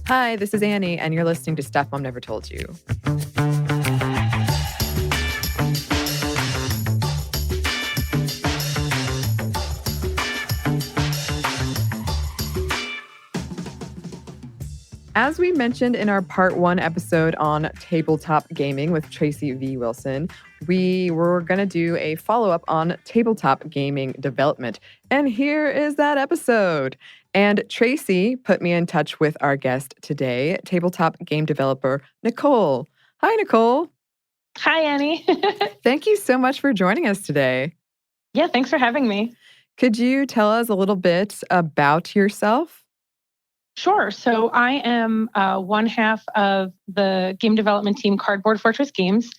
Hi, this is Anney, and you're listening to Stuff Mom Never Told You. As we mentioned in our Part 1 episode on tabletop gaming with Tracy V. Wilson, we were going to do a follow-up on tabletop gaming development. And here is that episode. And Tracy put me in touch with our guest today, tabletop game developer Nicole. Hi, Nicole. Hi, Anney. Thank you so much for joining us today. Yeah, thanks for having me. Could you tell us a little bit about yourself? Sure. So I am one half of the game development team, Cardboard Fortress Games.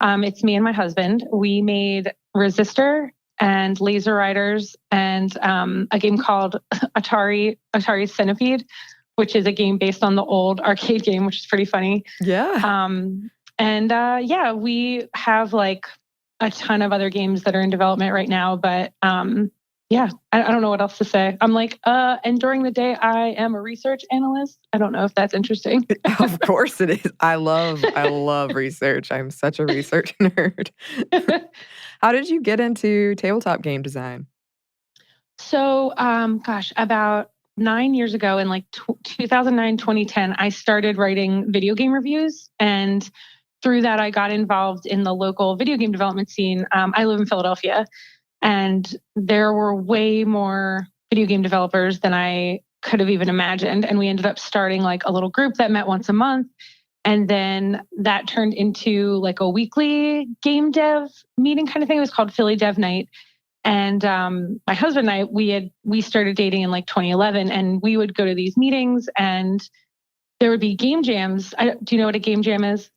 It's me and my husband. We made Resistor and Laser Riders and a game called Atari's Centipede, which is a game based on the old arcade game, which is pretty funny. Yeah. We have like a ton of other games that are in development right now, but I don't know what else to say. I'm like, and during the day, I am a research analyst. I don't know if that's interesting. Of course it is. I love research. I'm such a research nerd. How did you get into tabletop game design? So, about 9 years ago in like 2009, 2010, I started writing video game reviews. And through that, I got involved in the local video game development scene. I live in Philadelphia. And there were way more video game developers than I could have even imagined. And we ended up starting like a little group that met once a month. And then that turned into like a weekly game dev meeting kind of thing. It was called Philly Dev Night. And my husband and I, we started dating in like 2011, and we would go to these meetings and there would be game jams. Do you know what a game jam is?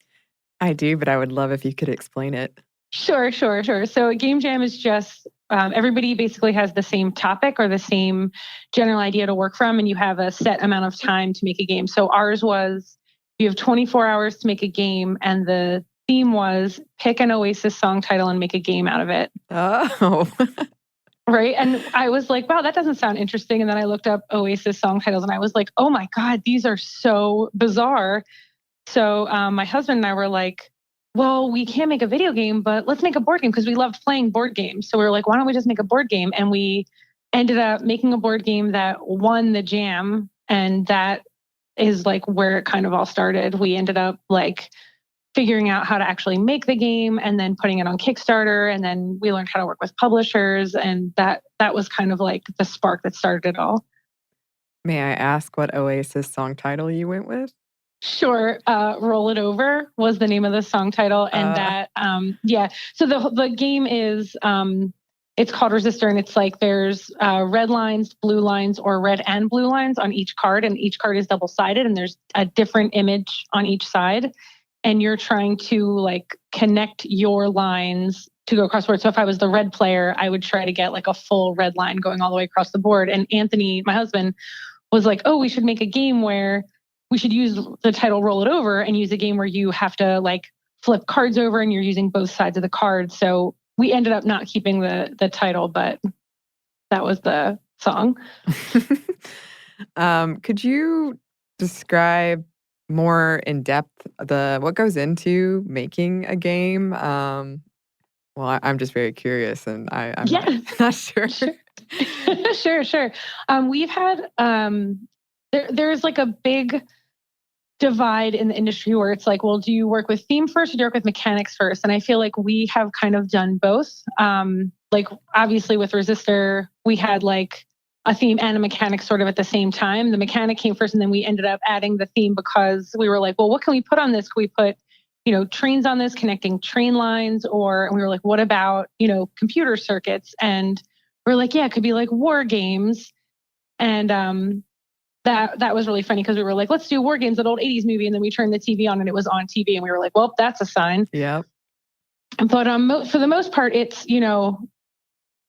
I do, but I would love if you could explain it. Sure. So a game jam is just everybody basically has the same topic or the same general idea to work from, and you have a set amount of time to make a game. So ours was you have 24 hours to make a game, and the theme was pick an Oasis song title and make a game out of it. Oh. Right. And I was like, wow, that doesn't sound interesting. And then I looked up Oasis song titles and I was like, oh my God, these are so bizarre. So my husband and I were like, well, we can't make a video game, but let's make a board game because we loved playing board games. So we were like, why don't we just make a board game? And we ended up making a board game that won the jam. And that is like where it kind of all started. We ended up like figuring out how to actually make the game and then putting it on Kickstarter. And then we learned how to work with publishers. And that was kind of like the spark that started it all. May I ask what Oasis song title you went with? Sure. Roll It Over was the name of the song title. And So the game is, it's called Resistor, and it's like there's red lines, blue lines, or red and blue lines on each card. And each card is double-sided, and there's a different image on each side. And you're trying to like connect your lines to go across the board. So if I was the red player, I would try to get like a full red line going all the way across the board. And Anthony, my husband, was like, oh, we should make a game where we should use the title Roll It Over and use a game where you have to like flip cards over and you're using both sides of the card. So we ended up not keeping the title, but that was the song. Could you describe more in depth what goes into making a game? Well, I'm just very curious, and I'm not sure. Sure. We've had there's like a big divide in the industry where it's like, well, do you work with theme first or do you work with mechanics first? And I feel like we have kind of done both. Like obviously with Resistor, we had like a theme and a mechanic sort of at the same time. The mechanic came first, and then we ended up adding the theme because we were like, well, what can we put on this? Can we put, trains on this, connecting train lines? And we were like, what about, computer circuits? And we're like, yeah, it could be like war games. And that was really funny because we were like, let's do war games, that old 80s movie. And then we turned the TV on and it was on TV. And we were like, well, that's a sign. Yeah. But for the most part, it's,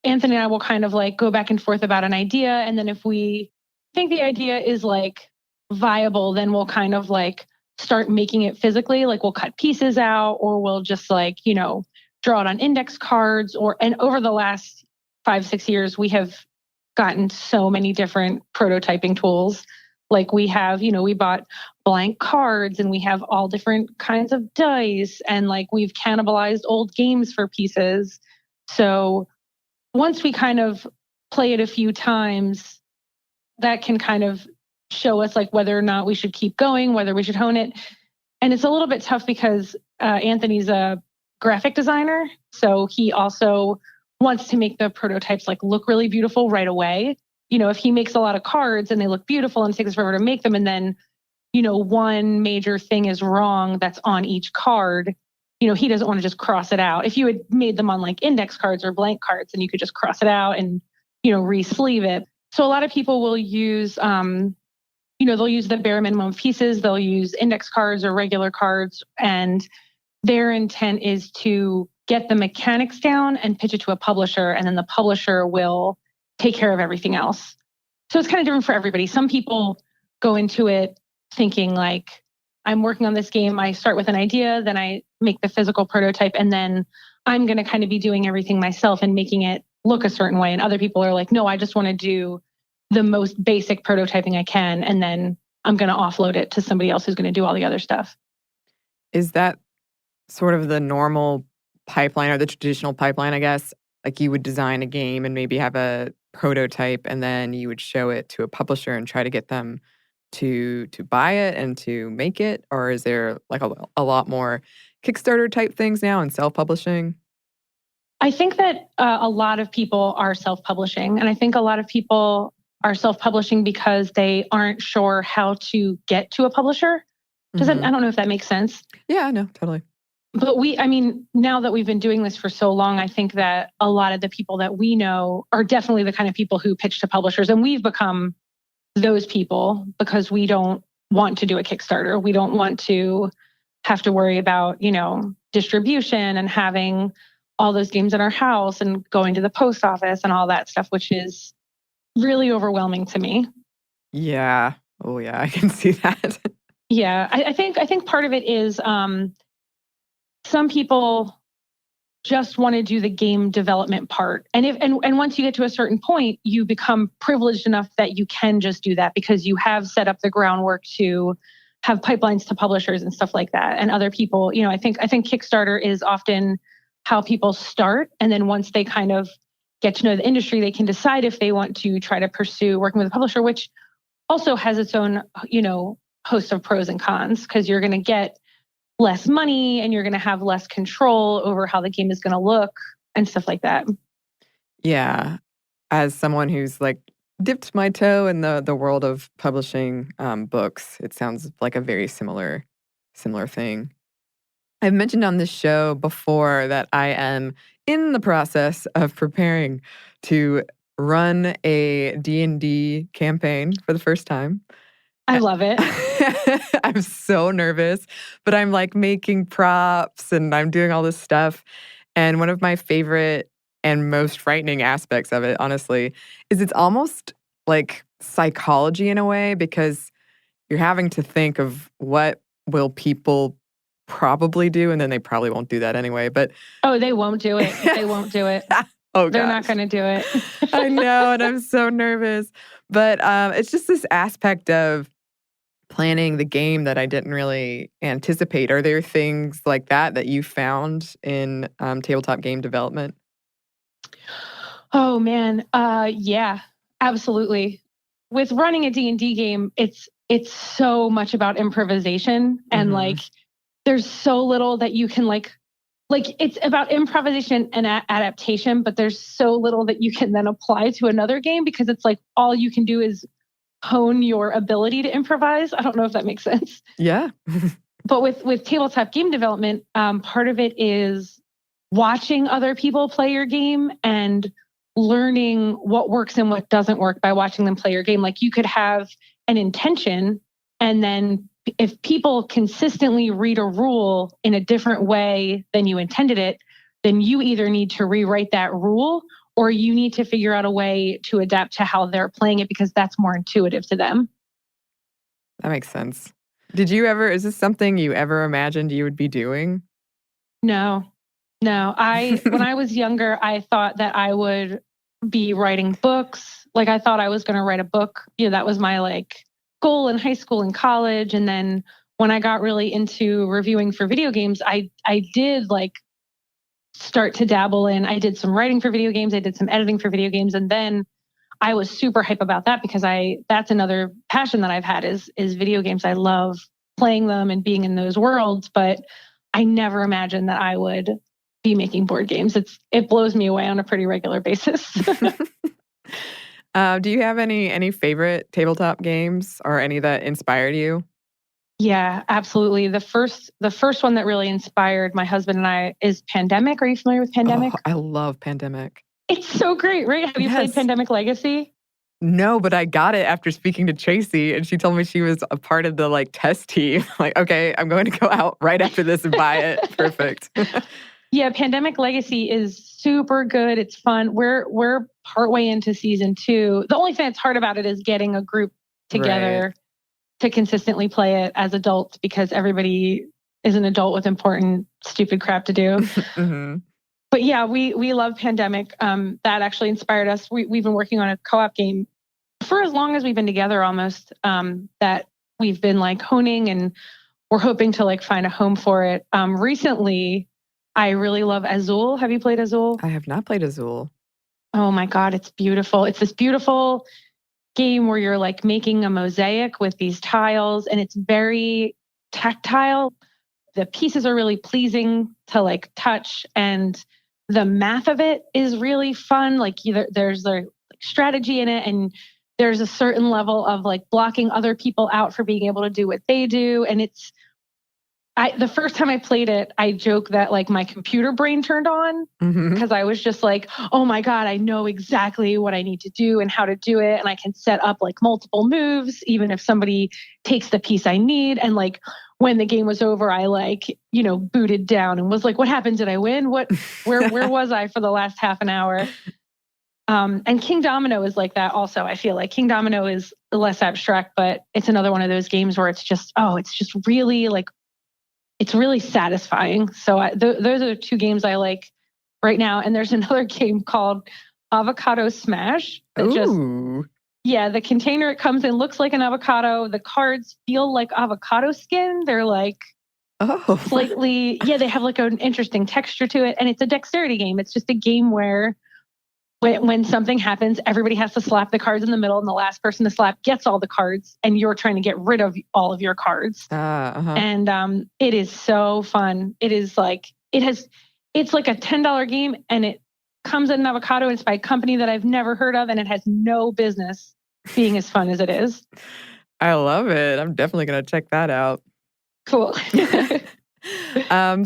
Anthony and I will kind of like go back and forth about an idea. And then if we think the idea is like viable, then we'll kind of like start making it physically. Like we'll cut pieces out, or we'll just like, draw it on index cards. And over the last 5-6 years, we have gotten so many different prototyping tools. Like we have, we bought blank cards and we have all different kinds of dice and like we've cannibalized old games for pieces. So once we kind of play it a few times, that can kind of show us like whether or not we should keep going, whether we should hone it. And it's a little bit tough because Anthony's a graphic designer. So he also wants to make the prototypes like look really beautiful right away. If he makes a lot of cards and they look beautiful and it takes forever to make them, and then, one major thing is wrong that's on each card, he doesn't want to just cross it out. If you had made them on like index cards or blank cards, and you could just cross it out and, re-sleeve it. So a lot of people will use, they'll use the bare minimum pieces. They'll use index cards or regular cards. And their intent is to get the mechanics down and pitch it to a publisher. And then the publisher will take care of everything else. So it's kind of different for everybody. Some people go into it thinking like, I'm working on this game. I start with an idea, then I make the physical prototype, and then I'm going to kind of be doing everything myself and making it look a certain way. And other people are like, no, I just want to do the most basic prototyping I can, and then I'm going to offload it to somebody else who's going to do all the other stuff. Is that sort of the normal pipeline or the traditional pipeline, I guess? Like you would design a game and maybe have a prototype, and then you would show it to a publisher and try to get them to buy it and to make it? Or is there like a lot more Kickstarter type things now and self-publishing? I think that a lot of people are self-publishing, and I think a lot of people are self-publishing because they aren't sure how to get to a publisher. I don't know if that makes sense. Yeah, no, totally. But now that we've been doing this for so long, I think that a lot of the people that we know are definitely the kind of people who pitch to publishers. And we've become those people because we don't want to do a Kickstarter. We don't want to have to worry about, distribution and having all those games in our house and going to the post office and all that stuff, which is really overwhelming to me. Yeah. Oh, yeah, I can see that. Yeah, I think part of it is some people just want to do the game development part. And once you get to a certain point, you become privileged enough that you can just do that because you have set up the groundwork to have pipelines to publishers and stuff like that. And other people, I think Kickstarter is often how people start. And then once they kind of get to know the industry, they can decide if they want to try to pursue working with a publisher, which also has its own, host of pros and cons, because you're going to get less money and you're going to have less control over how the game is going to look and stuff like that. Yeah. As someone who's like dipped my toe in the world of publishing books, it sounds like a very similar thing. I've mentioned on this show before that I am in the process of preparing to run a D&D campaign for the first time. I love it. I'm so nervous, but I'm like making props and I'm doing all this stuff. And one of my favorite and most frightening aspects of it, honestly, is it's almost like psychology in a way, because you're having to think of what will people probably do, and then they probably won't do that anyway. But they won't do it. They won't do it. Oh, they're not going to do it. I know, and I'm so nervous. But it's just this aspect of planning the game that I didn't really anticipate. Are there things like that you found in tabletop game development? Oh, man. Yeah, absolutely. With running a D&D game, it's so much about improvisation. And like, there's so little that you can like it's about improvisation and adaptation, but there's so little that you can then apply to another game, because it's like all you can do is hone your ability to improvise. I don't know if that makes sense. Yeah. But with tabletop game development, part of it is watching other people play your game and learning what works and what doesn't work by watching them play your game. Like you could have an intention, and then if people consistently read a rule in a different way than you intended it, then you either need to rewrite that rule or you need to figure out a way to adapt to how they're playing it, because that's more intuitive to them. That makes sense. Is this something you ever imagined you would be doing? No. When I was younger, I thought that I would be writing books. Like I thought I was going to write a book. That was my like school and high school and college. And then when I got really into reviewing for video games, I did like start to dabble in, I did some writing for video games. I did some editing for video games. And then I was super hype about that because that's another passion that I've had is video games. I love playing them and being in those worlds, but I never imagined that I would be making board games. It blows me away on a pretty regular basis. Do you have any favorite tabletop games or any that inspired you? Yeah, absolutely. The first one that really inspired my husband and I is Pandemic. Are you familiar with Pandemic? Oh, I love Pandemic. It's so great, right? Have you played Pandemic Legacy? No, but I got it after speaking to Tracy, and she told me she was a part of the like test team. Like, okay, I'm going to go out right after this and buy it. Perfect. Yeah, Pandemic Legacy is super good. It's fun. We're partway into season 2. The only thing that's hard about it is getting a group together to consistently play it as adults because everybody is an adult with important, stupid crap to do. Mm-hmm. But yeah, we love Pandemic. That actually inspired us. We've been working on a co-op game for as long as we've been together almost, that we've been like honing, and we're hoping to like find a home for it. Recently, I really love Azul. Have you played Azul? I have not played Azul. Oh my God, it's beautiful. It's this beautiful game where you're like making a mosaic with these tiles, and it's very tactile. The pieces are really pleasing to like touch, and the math of it is really fun. Like there's like strategy in it, and there's a certain level of like blocking other people out for being able to do what they do. And the first time I played it, I joke that like my computer brain turned on because I was just like, oh my God, I know exactly what I need to do and how to do it. And I can set up like multiple moves, even if somebody takes the piece I need. And like when the game was over, I like, booted down and was like, what happened? Did I win? Where was I for the last half an hour? And King Domino is like that also. I feel like King Domino is less abstract, but it's another one of those games where it's just really like, it's really satisfying. So those are the 2 games I like right now. And there's another game called Avocado Smash. Ooh. The container it comes in looks like an avocado. The cards feel like avocado skin. They're like slightly, they have like an interesting texture to it. And it's a dexterity game. It's just a game where when something happens, everybody has to slap the cards in the middle, and the last person to slap gets all the cards, and you're trying to get rid of all of your cards. And it is so fun. It is like, it's like a $10 game, and it comes in an avocado. It's by a company that I've never heard of, and it has no business being as fun as it is. I love it. I'm definitely going to check that out. Cool.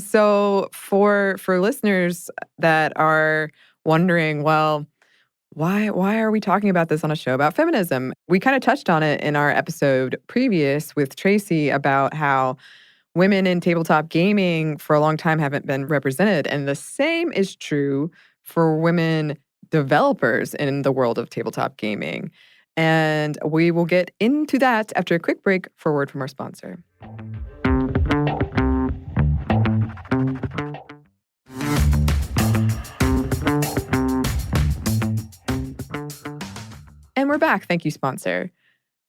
So for listeners that are wondering, well, why are we talking about this on a show about feminism? We kind of touched on it in our episode previous with Tracy about how women in tabletop gaming for a long time haven't been represented. And the same is true for women developers in the world of tabletop gaming. And we will get into that after a quick break for a word from our sponsor. And we're back. Thank you, sponsor.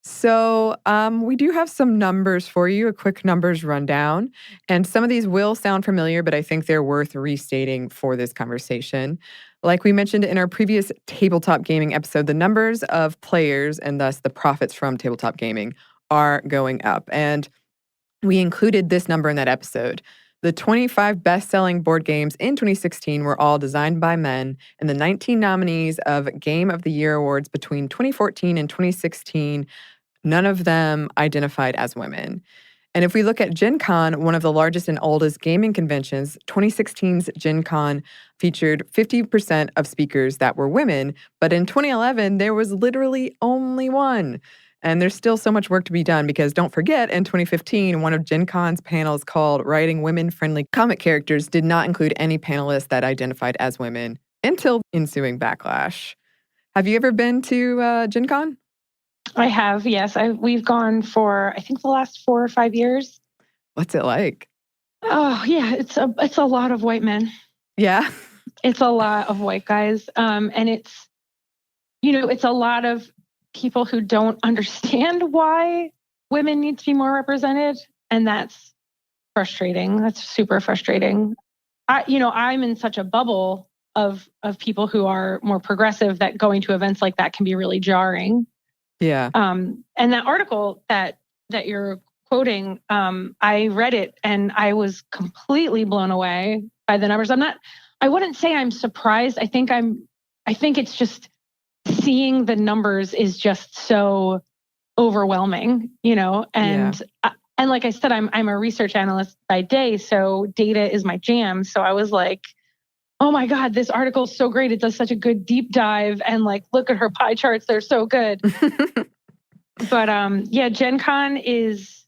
So we do have some numbers for you, a quick numbers rundown. And some of these will sound familiar, but I think they're worth restating for this conversation. Like we mentioned in our previous tabletop gaming episode, the numbers of players and thus the profits from tabletop gaming are going up. And we included this number in that episode. The 25 best-selling board games in 2016 were all designed by men, and the 19 nominees of Game of the Year awards between 2014 and 2016, none of them identified as women. And if we look at Gen Con, one of the largest and oldest gaming conventions, 2016's Gen Con featured 50% of speakers that were women, but in 2011, there was literally only one. And there's still so much work to be done because don't forget, in 2015, one of Gen Con's panels called Writing Women-Friendly Comic Characters did not include any panelists that identified as women until ensuing backlash. Have you ever been to Gen Con? I have, yes. We've gone for, I think, the last 4 or 5 years. What's it like? Oh, yeah, it's a lot of white men. Yeah? It's a lot of white guys. And it's a lot of people who don't understand why women need to be more represented. And that's frustrating. That's super frustrating. I'm in such a bubble of people who are more progressive that going to events like that can be really jarring. Yeah. And that article that you're quoting, I read it and I was completely blown away by the numbers. I wouldn't say I'm surprised. I think it's just seeing the numbers is just so overwhelming, and and like I said, I'm a research analyst by day, so data is my jam. So I was like, oh my God, this article is so great. It does such a good deep dive, and like, look at her pie charts. They're so good. But Gen Con is,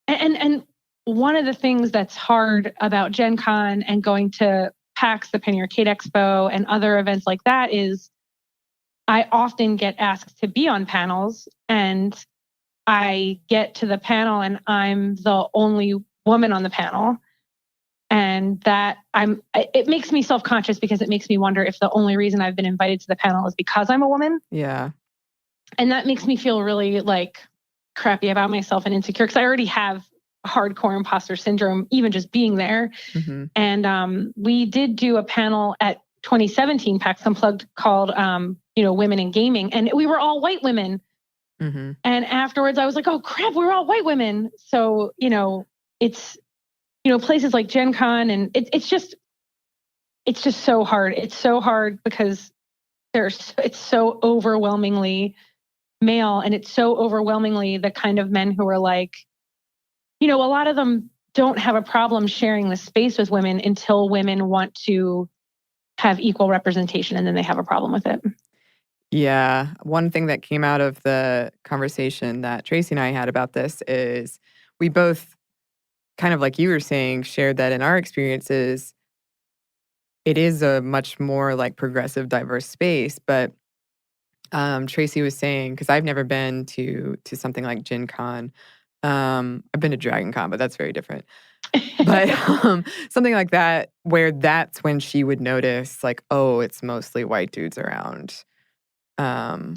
and one of the things that's hard about Gen Con and going to PAX, the Penny Arcade Expo, and other events like that is I often get asked to be on panels, and I get to the panel and I'm the only woman on the panel. And that it makes me self-conscious because it makes me wonder if the only reason I've been invited to the panel is because I'm a woman. Yeah. And that makes me feel really like crappy about myself and insecure because I already have hardcore imposter syndrome, even just being there. Mm-hmm. And we did do a panel at 2017 PAX Unplugged called, Women in Gaming. And we were all white women. Mm-hmm. And afterwards I was like, oh crap, we're all white women. So, it's, places like Gen Con, and it's just so hard. It's so hard because it's so overwhelmingly male, and it's so overwhelmingly the kind of men who are like, a lot of them don't have a problem sharing the space with women until women want to have equal representation, and then they have a problem with it. Yeah. One thing that came out of the conversation that Tracy and I had about this is we both, kind of like you were saying, shared that in our experiences, it is a much more like progressive, diverse space. But Tracy was saying, because I've never been to something like Gen Con. I've been to Dragon Con, but that's very different. But something like that, where that's when she would notice, like, oh, it's mostly white dudes around.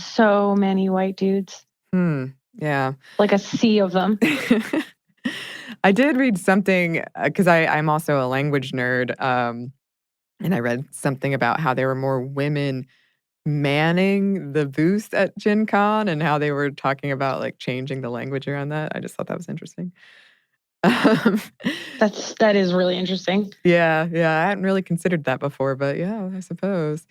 So many white dudes. Yeah. Like a sea of them. I did read something, because I'm also a language nerd, and I read something about how there were more women manning the booth at Gen Con and how they were talking about like changing the language around that. I just thought that was interesting. That is really interesting. Yeah. I hadn't really considered that before, but yeah, I suppose.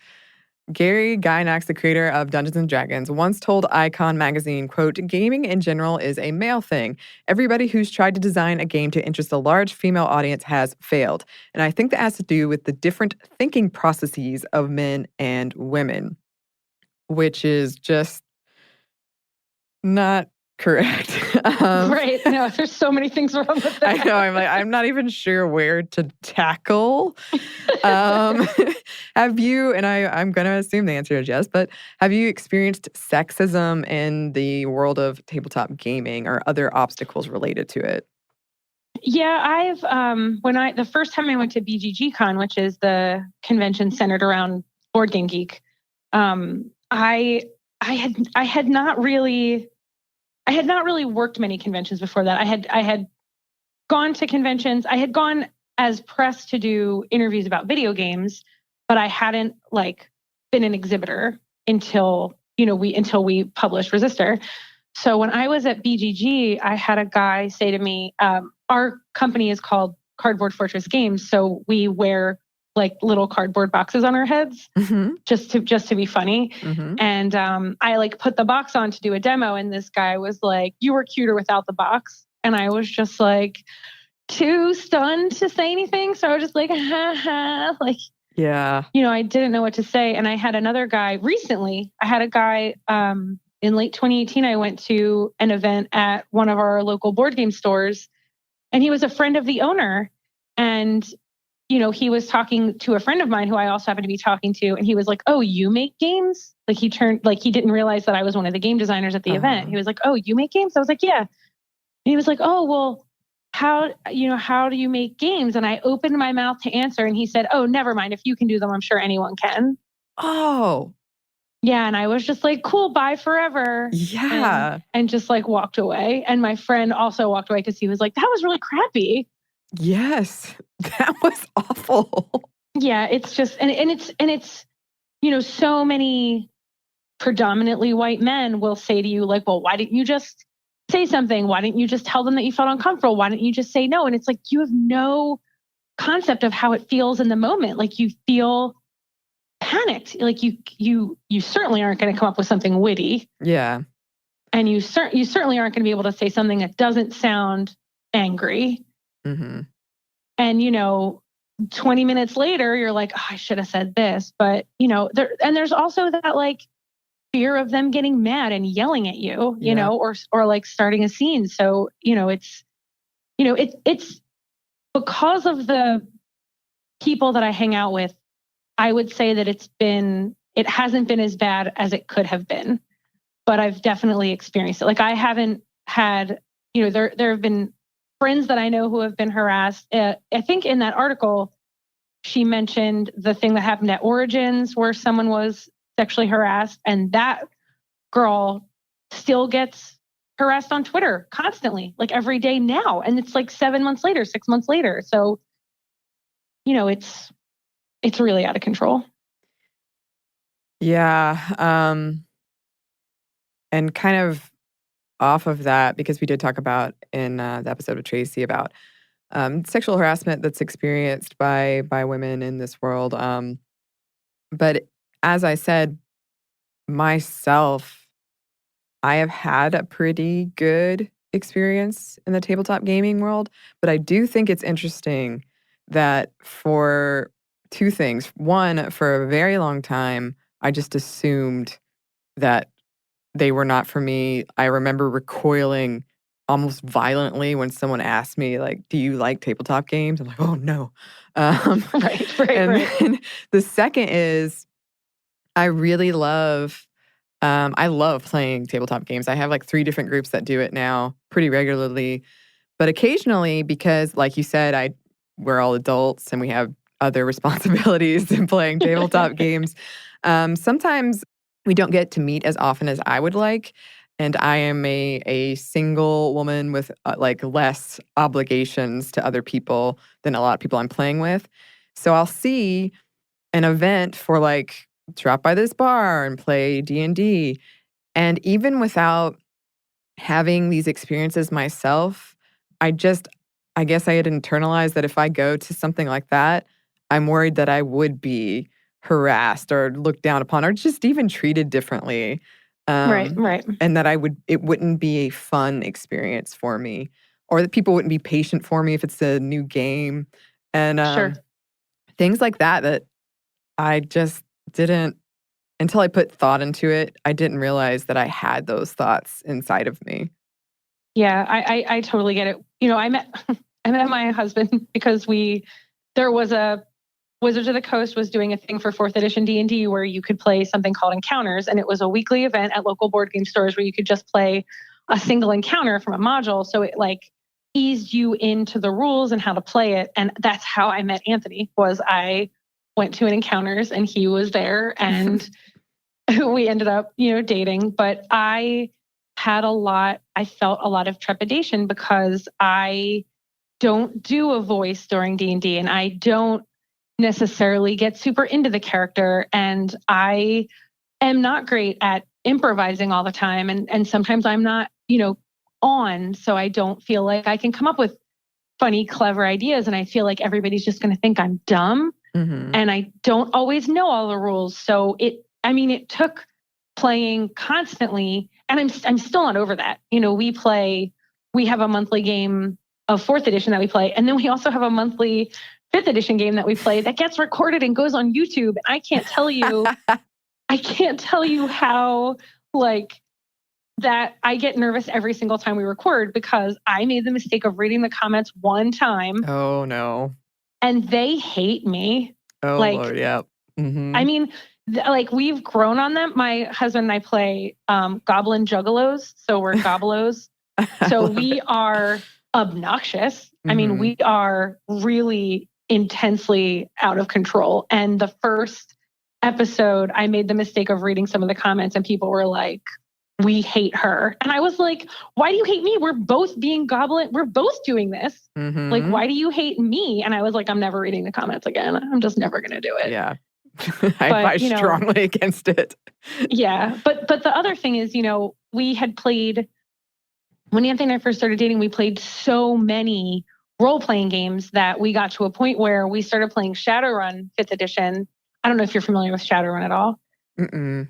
Gary Gynax, the creator of Dungeons & Dragons, once told Icon magazine, quote, "Gaming in general is a male thing. Everybody who's tried to design a game to interest a large female audience has failed. And I think that has to do with the different thinking processes of men and women," which is just not correct. Right. No, there's so many things wrong with that. I know. I'm not even sure where to tackle. Have you, and I'm going to assume the answer is yes, but have you experienced sexism in the world of tabletop gaming or other obstacles related to it? Yeah, I've the first time I went to BGG-Con, which is the convention centered around Board Game Geek, I had not really worked many conventions before that. I had gone to conventions. I had gone as press to do interviews about video games, but I hadn't like been an exhibitor until we published Resistor. So when I was at BGG, I had a guy say to me, our company is called Cardboard Fortress Games, so we wear like little cardboard boxes on our heads, just to be funny. And I like put the box on to do a demo, and this guy was like, "You were cuter without the box," and I was just like too stunned to say anything. So I was just like, ha ha, like, yeah, I didn't know what to say. And I had another guy recently. I had a guy in late 2018. I went to an event at one of our local board game stores, and he was a friend of the owner, and he was talking to a friend of mine who I also happened to be talking to, and he was like, "Oh, you make games?" Like he didn't realize that I was one of the game designers at the event. He was like, "Oh, you make games?" I was like, "Yeah." And he was like, "Oh, well, how do you make games?" And I opened my mouth to answer, and he said, "Oh, never mind. If you can do them, I'm sure anyone can." Oh. Yeah. And I was just like, cool, bye forever. Yeah. And just like walked away. And my friend also walked away because he was like, that was really crappy. Yes. That was awful. Yeah. It's just, and it's, you know, so many predominantly white men will say to you like, well, why didn't you just say something? Why didn't you just tell them that you felt uncomfortable? Why didn't you just say no? And it's like, you have no concept of how it feels in the moment. Like you feel panicked. Like you certainly aren't going to come up with something witty. Yeah. And you certainly aren't going to be able to say something that doesn't sound angry. Mm-hmm. And, you know, 20 minutes later, you're like, oh, I should have said this. But, you know, there's also that like fear of them getting mad and yelling at you, you know, or like starting a scene. So, you know, it's because of the people that I hang out with, I would say that it hasn't been as bad as it could have been, but I've definitely experienced it. Like I haven't had, you know, there have been friends that I know who have been harassed. I think in that article, she mentioned the thing that happened at Origins where someone was sexually harassed, and that girl still gets harassed on Twitter constantly, like every day now. And it's like 7 months later, 6 months later. So, you know, it's really out of control. Yeah. And kind of off of that, because we did talk about in the episode with Tracy about sexual harassment that's experienced by women in this world. But as I said, myself, I have had a pretty good experience in the tabletop gaming world. But I do think it's interesting that for two things. One, for a very long time, I just assumed that they were not for me. I remember recoiling almost violently when someone asked me, like, do you like tabletop games? I'm like, oh, no. Right. And then the second is I really love, I love playing tabletop games. I have like 3 different groups that do it now pretty regularly. But occasionally, because like you said, we're all adults and we have other responsibilities in playing tabletop games. Sometimes we don't get to meet as often as I would like. And I am a single woman with like less obligations to other people than a lot of people I'm playing with. So I'll see an event for like drop by this bar and play D&D. And even without having these experiences myself, I guess I had internalized that if I go to something like that, I'm worried that I would be harassed or looked down upon or just even treated differently. Right. And that it wouldn't be a fun experience for me, or that people wouldn't be patient for me if it's a new game. And Sure. things like that I just didn't, until I put thought into it, I didn't realize that I had those thoughts inside of me. Yeah, I totally get it. You know, I met my husband because there was a Wizards of the Coast was doing a thing for 4th edition D&D where you could play something called Encounters, and it was a weekly event at local board game stores where you could just play a single encounter from a module. So it like eased you into the rules and how to play it. And that's how I met Anthony. Was I went to an Encounters and he was there, and we ended up, you know, dating. But I felt a lot of trepidation because I don't do a voice during D&D, and I don't necessarily get super into the character, and I am not great at improvising all the time, and sometimes I'm not, you know, on, so I don't feel like I can come up with funny, clever ideas, and I feel like everybody's just going to think I'm dumb. Mm-hmm. And I don't always know all the rules. So it took playing constantly, and I'm still not over that. You know, we have a monthly game of 4th edition that we play, and then we also have a monthly 5th edition game that we play that gets recorded and goes on YouTube. I can't tell you how like that I get nervous every single time we record because I made the mistake of reading the comments one time. Oh no. And they hate me. Oh like, Lord, yeah. Mm-hmm. I mean, like we've grown on them. My husband and I play Goblin Juggalos, so we're Gobblos. So we are obnoxious. Mm-hmm. I mean, we are really intensely out of control. And the first episode, I made the mistake of reading some of the comments and people were like, we hate her. And I was like, why do you hate me? We're both being goblin. We're both doing this. Mm-hmm. Like, why do you hate me? And I was like, I'm never reading the comments again. I'm just never going to do it. Yeah. I advise strongly against it. Yeah. But the other thing is, we had played, when Anthony and I first started dating, we played so many role-playing games that we got to a point where we started playing Shadowrun 5th edition. I don't know if you're familiar with Shadowrun at all. Mm-mm.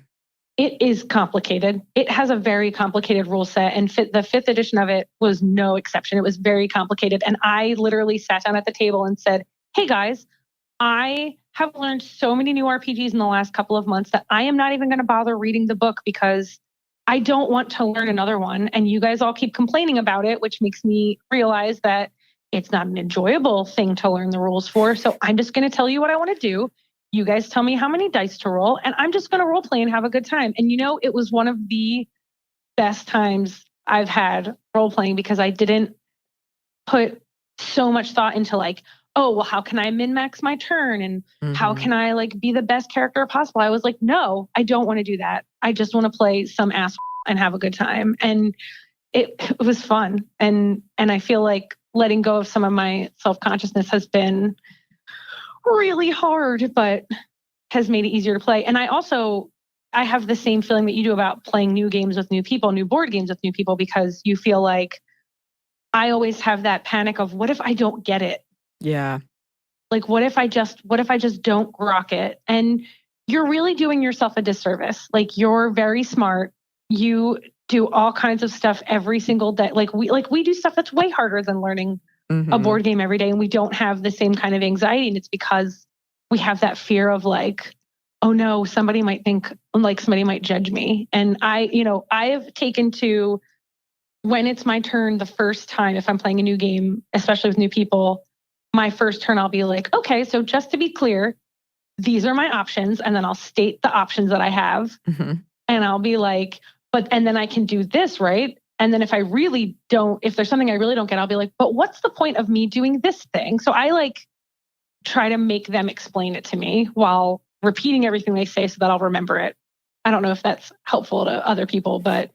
It is complicated. It has a very complicated rule set, and the 5th edition of it was no exception. It was very complicated. And I literally sat down at the table and said, hey guys, I have learned so many new RPGs in the last couple of months that I am not even going to bother reading the book because I don't want to learn another one. And you guys all keep complaining about it, which makes me realize that it's not an enjoyable thing to learn the rules for. So I'm just going to tell you what I want to do. You guys tell me how many dice to roll, and I'm just going to role play and have a good time. And it was one of the best times I've had role playing because I didn't put so much thought into like, oh, well, how can I min-max my turn? And how can I like be the best character possible? I was like, no, I don't want to do that. I just want to play some ass and have a good time. And it was fun. And I feel like letting go of some of my self-consciousness has been really hard, but has made it easier to play. And I have the same feeling that you do about playing new games with new people, new board games with new people, because you feel like I always have that panic of what if I don't get it? Yeah. Like, what if I just don't grok it? And you're really doing yourself a disservice. Like, you're very smart. You do all kinds of stuff every single day. Like we do stuff that's way harder than learning a board game every day. And we don't have the same kind of anxiety. And it's because we have that fear of like, oh no, somebody might judge me. And I have taken to, when it's my turn the first time, if I'm playing a new game, especially with new people, my first turn, I'll be like, okay, so just to be clear, these are my options. And then I'll state the options that I have. And I'll be like, and then I can do this, right? And then if there's something I really don't get, I'll be like, but what's the point of me doing this thing? So I like try to make them explain it to me while repeating everything they say so that I'll remember it. I don't know if that's helpful to other people, but.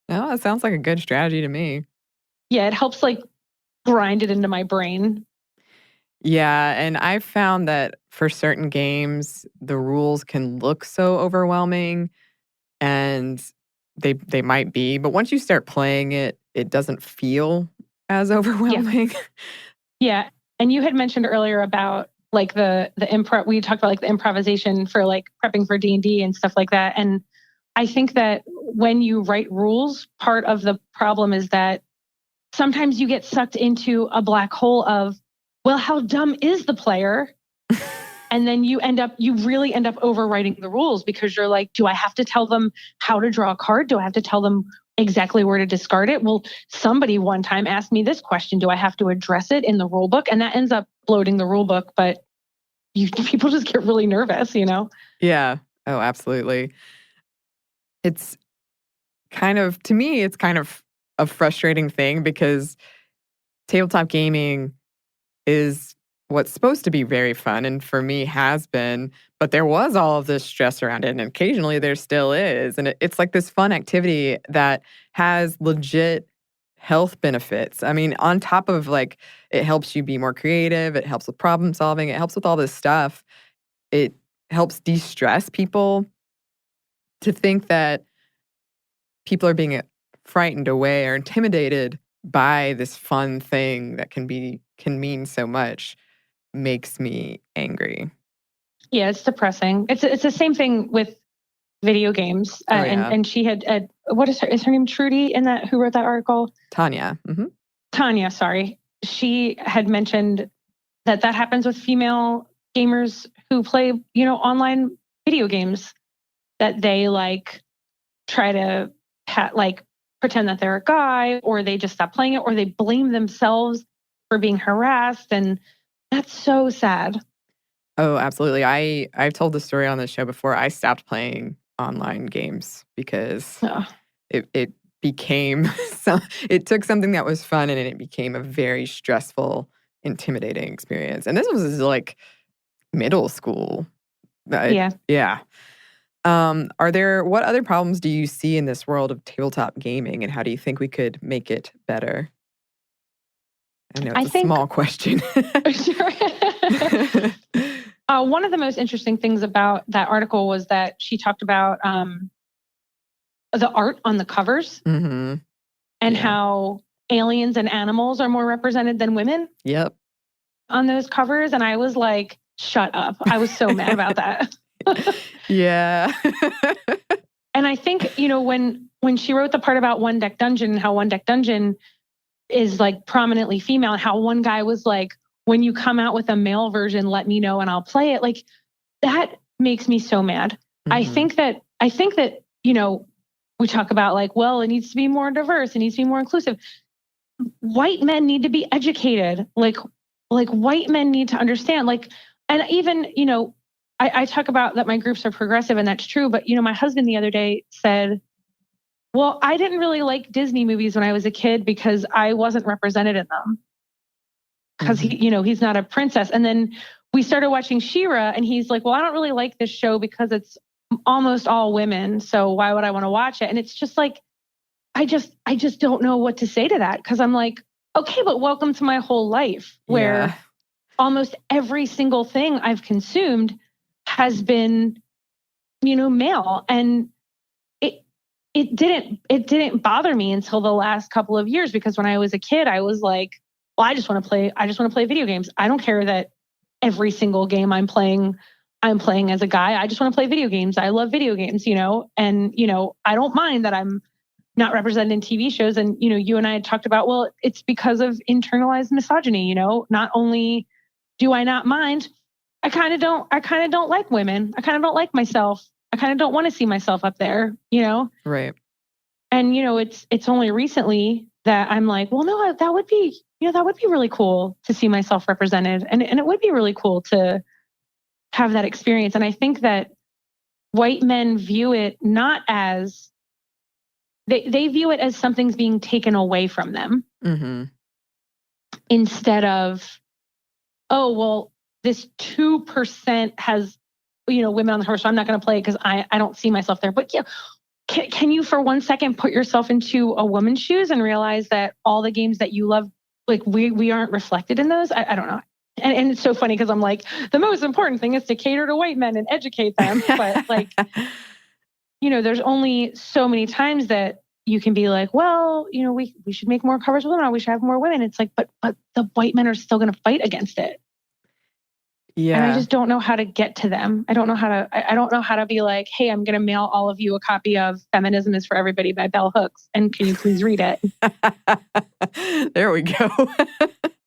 No, it sounds like a good strategy to me. Yeah, it helps like grind it into my brain. Yeah, and I've found that for certain games, the rules can look so overwhelming, and they might be, but once you start playing it, it doesn't feel as overwhelming. Yeah. And you had mentioned earlier about like the improv. We talked about like the improvisation for like prepping for D&D and stuff like that. And I think that when you write rules, part of the problem is that sometimes you get sucked into a black hole of, well, how dumb is the player? And then you really end up overwriting the rules because you're like, do I have to tell them how to draw a card? Do I have to tell them exactly where to discard it? Well, somebody one time asked me this question. Do I have to address it in the rule book? And that ends up bloating the rule book, but people just get really nervous, Yeah. Oh, absolutely. It's to me, it's kind of a frustrating thing because tabletop gaming is what's supposed to be very fun, and for me has been, but there was all of this stress around it, and occasionally there still is. And it's like this fun activity that has legit health benefits. I mean, on top of like, it helps you be more creative, it helps with problem solving, it helps with all this stuff. It helps de-stress people. To think that people are being frightened away or intimidated by this fun thing that can mean so much makes me angry. Yeah, it's depressing. It's the same thing with video games. And she had, what is her name? Trudy who wrote that article? Tanya. Tanya, sorry. She had mentioned that happens with female gamers who play, online video games, that they like try to pretend that they're a guy, or they just stop playing it, or they blame themselves for being harassed. And that's so sad. Oh, absolutely. I've told the story on the show before. I stopped playing online games because it became it took something that was fun and it became a very stressful, intimidating experience. And this was like middle school. Yeah. Yeah. What other problems do you see in this world of tabletop gaming, and how do you think we could make it better? I know it's a small question. Sure. One of the most interesting things about that article was that she talked about the art on the covers and how aliens and animals are more represented than women. Yep. On those covers. And I was like, shut up. I was so mad about that. Yeah. And I think, when she wrote the part about One Deck Dungeon and how One Deck Dungeon is like prominently female, and how one guy was like, when you come out with a male version, let me know and I'll play it. Like, that makes me so mad. I think that, we talk about like, well, it needs to be more diverse. It needs to be more inclusive. White men need to be educated. Like white men need to understand. Like, and even, I talk about that my groups are progressive, and that's true. But, my husband the other day said, well, I didn't really like Disney movies when I was a kid because I wasn't represented in them. Because he's not a princess. And then we started watching She-Ra, and he's like, well, I don't really like this show because it's almost all women. So why would I want to watch it? And it's just like, I just don't know what to say to that. Because I'm like, okay, but welcome to my whole life where almost every single thing I've consumed has been, male. And it didn't bother me until the last couple of years, because when I was a kid, I was like, well, I just want to play video games. I don't care that every single game I'm playing as a guy. I just want to play video games. I love video games, and, I don't mind that I'm not represented in TV shows. And, you and I had talked about, well, it's because of internalized misogyny, not only do I not mind, I kind of don't like women. I kind of don't like myself. I kind of don't want to see myself up there, Right. And, it's only recently that I'm like, well, no, that would be really cool to see myself represented. And it would be really cool to have that experience. And I think that white men view it not as, they view it as something's being taken away from them. Instead of, oh, well, this 2% has, women on the cover, so I'm not going to play it because I don't see myself there. But can you for 1 second put yourself into a woman's shoes and realize that all the games that you love, like we aren't reflected in those? I don't know. And it's so funny because I'm like, the most important thing is to cater to white men and educate them. But like, there's only so many times that you can be like, well, we should make more covers with women, or we should have more women. It's like, but the white men are still going to fight against it. Yeah. And I just don't know how to get to them. I don't know how to be like, hey, I'm going to mail all of you a copy of Feminism is for Everybody by Bell Hooks. And can you please read it? There we go.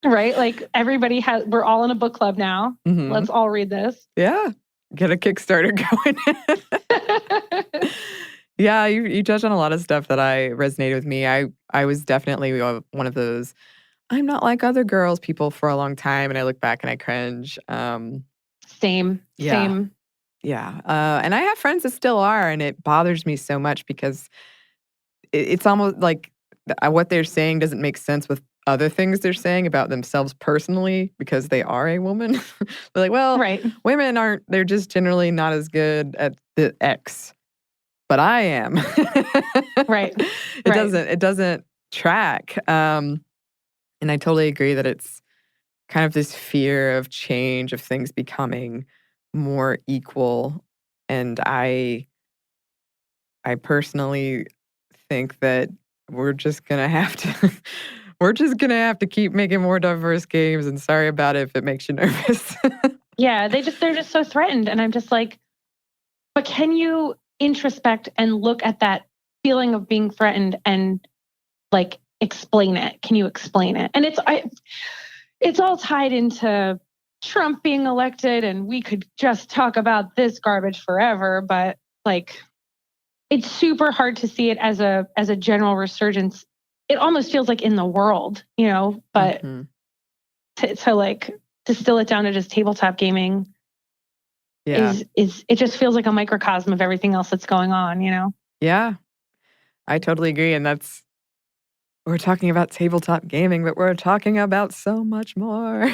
Right? Like we're all in a book club now. Let's all read this. Yeah. Get a Kickstarter going. Yeah, you touched on a lot of stuff that I resonated with me. I was definitely one of those I'm not like other girls people for a long time, and I look back and I cringe. Same. Yeah. And I have friends that still are, and it bothers me so much because it's almost like what they're saying doesn't make sense with other things they're saying about themselves personally because they are a woman. They're like, well, women they're just generally not as good at the X, but I am. Right. It doesn't track. And I totally agree that it's kind of this fear of change, of things becoming more equal. And I personally think that we're just gonna have to keep making more diverse games. And sorry about it if it makes you nervous. Yeah, they're just so threatened. And I'm just like, but can you introspect and look at that feeling of being threatened and like explain it? Can you explain it? And it's all tied into Trump being elected, and we could just talk about this garbage forever, but like it's super hard to see it as a general resurgence. It almost feels like in the world, but to distill it down to just tabletop gaming is it just feels like a microcosm of everything else that's going on, Yeah. I totally agree. And we're talking about tabletop gaming, but we're talking about so much more.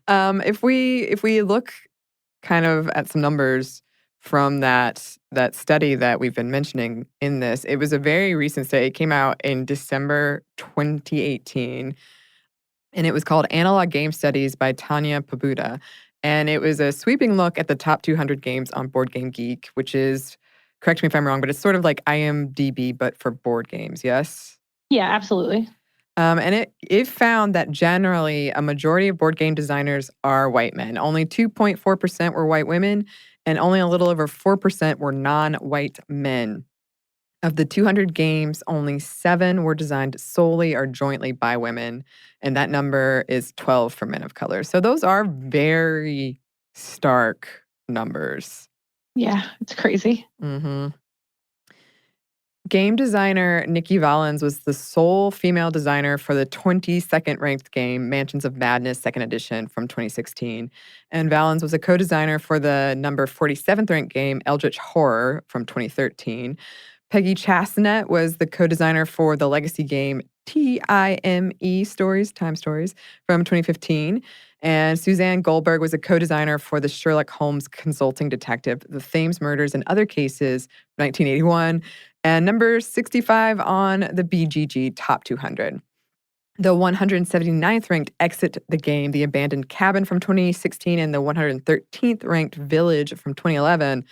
If we look kind of at some numbers from that study that we've been mentioning in this, it was a very recent study. It came out in December 2018, and it was called Analog Game Studies by Tanya Pabuda. And it was a sweeping look at the top 200 games on Board Game Geek, which is, correct me if I'm wrong, but it's sort of like IMDb, but for board games, yes? Yeah, absolutely. And it found that generally a majority of board game designers are white men. Only 2.4% were white women, and only a little over 4% were non-white men. Of the 200 games, only 7 were designed solely or jointly by women, and that number is 12 for men of color. So those are very stark numbers. Yeah, it's crazy. Mm-hmm. Game designer Nikki Valens was the sole female designer for the 22nd ranked game, Mansions of Madness 2nd Edition from 2016. And Valens was a co-designer for the number 47th ranked game, Eldritch Horror from 2013. Peggy Chasnet was the co-designer for the legacy game Time Stories from 2015. And Suzanne Goldberg was a co-designer for the Sherlock Holmes consulting detective, The Thames Murders and Other Cases, 1981, and number 65 on the BGG Top 200. The 179th ranked Exit the Game, The Abandoned Cabin from 2016, and the 113th ranked Village from 2011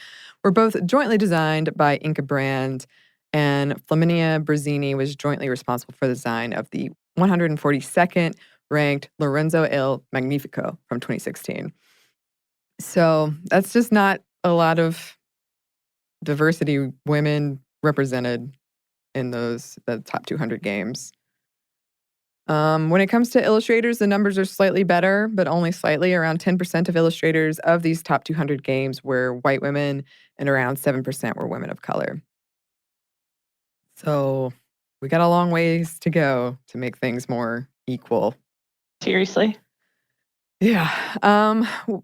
were both jointly designed by Inca Brand, and Flaminia Brazzini was jointly responsible for the design of the 142nd ranked Lorenzo Il Magnifico from 2016. So that's just not a lot of diversity, women represented in the top 200 games. When it comes to illustrators, the numbers are slightly better, but only slightly. Around 10% of illustrators of these top 200 games were white women, and around 7% were women of color. So we got a long ways to go to make things more equal. Seriously. Yeah.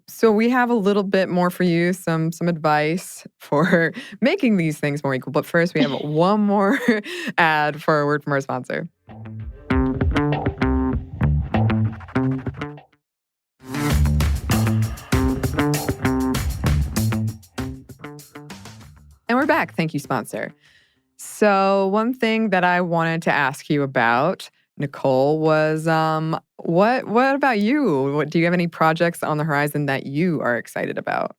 So we have a little bit more for you, some advice for making these things more equal. But first, we have one more ad for a word from our sponsor. And we're back. Thank you, sponsor. So one thing that I wanted to ask you about, Nicole, was what about you? Do you have any projects on the horizon that you are excited about?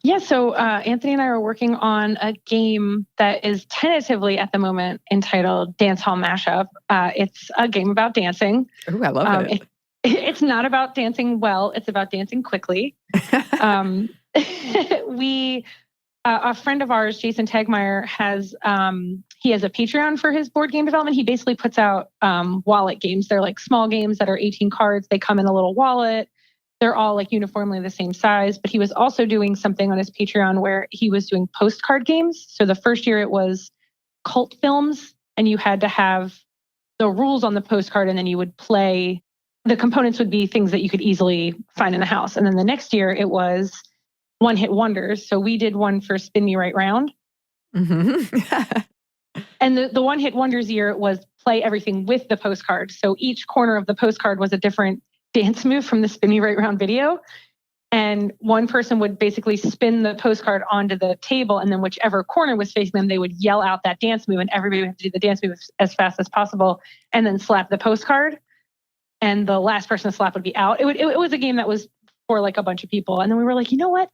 Yeah, so Anthony and I are working on a game that is tentatively at the moment entitled Dance Hall Mashup. It's a game about dancing. Ooh, I love it. It's not about dancing well, it's about dancing quickly. A friend of ours, Jason Tegmeyer, has a Patreon for his board game development. He basically puts out wallet games. They're like small games that are 18 cards. They come in a little wallet. They're all like uniformly the same size. But he was also doing something on his Patreon where he was doing postcard games. So the first year it was cult films, and you had to have the rules on the postcard, and then you would play. The components would be things that you could easily find in the house. And then the next year it was one-hit wonders. So we did one for Spin Me Right Round. Mm-hmm. And the one-hit wonders year was play everything with the postcard. So each corner of the postcard was a different dance move from the Spin Me Right Round video. And one person would basically spin the postcard onto the table, and then whichever corner was facing them, they would yell out that dance move, and everybody would have to do the dance move as fast as possible, and then slap the postcard. And the last person to slap would be out. It was a game that was for like a bunch of people. And then we were like, you know what?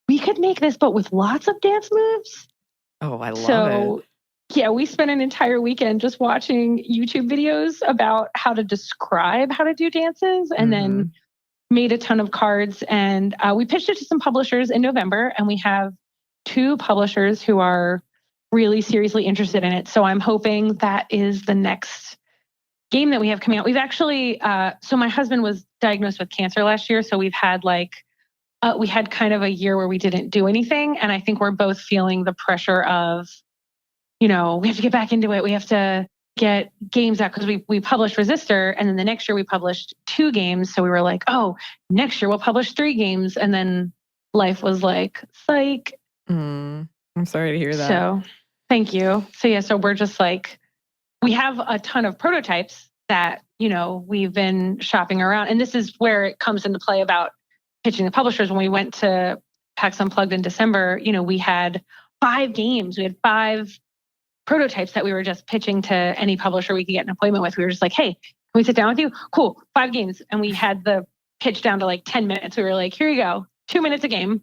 We could make this, but with lots of dance moves. Oh, I love it. Yeah, we spent an entire weekend just watching YouTube videos about how to describe how to do dances, and then made a ton of cards. And we pitched it to some publishers in November, and we have 2 publishers who are really seriously interested in it. So I'm hoping that is the next game that we have coming out. We've actually, so my husband was diagnosed with cancer last year. So we've had we had kind of a year where we didn't do anything. And I think we're both feeling the pressure of, we have to get back into it. We have to get games out, because we published Resistor, and then the next year we published 2 games. So we were like, oh, next year we'll publish 3 games. And then life was like, psych. I'm sorry to hear that. So thank you. So yeah, so we're just like, we have a ton of prototypes that, we've been shopping around. And this is where it comes into play about pitching the publishers. When we went to PAX Unplugged in December, we had 5 games. We had 5 prototypes that we were just pitching to any publisher we could get an appointment with. We were just like, hey, can we sit down with you? Cool, 5 games. And we had the pitch down to like 10 minutes. We were like, here you go, 2 minutes a game.